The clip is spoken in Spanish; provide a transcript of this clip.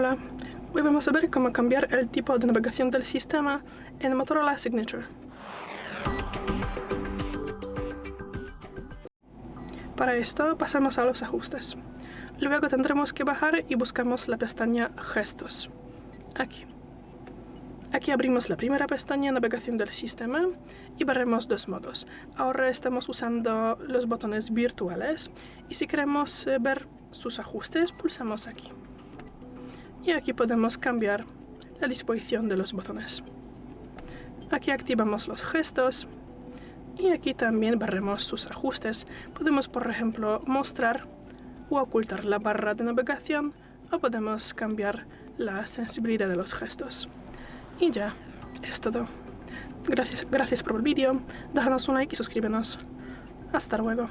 Hola, hoy vamos a ver cómo cambiar el tipo de navegación del sistema en Motorola Signature. Para esto pasamos a los ajustes. Luego tendremos que bajar y buscamos la pestaña Gestos. Aquí. Aquí abrimos la primera pestaña, Navegación del sistema, y veremos dos modos. Ahora estamos usando los botones virtuales y si queremos ver sus ajustes, pulsamos aquí. Y aquí podemos cambiar la disposición de los botones. Aquí activamos los gestos y aquí también veremos sus ajustes. Podemos, por ejemplo, mostrar o ocultar la barra de navegación o podemos cambiar la sensibilidad de los gestos. Y ya, es todo. Gracias por el vídeo, déjanos un like y suscríbenos. Hasta luego.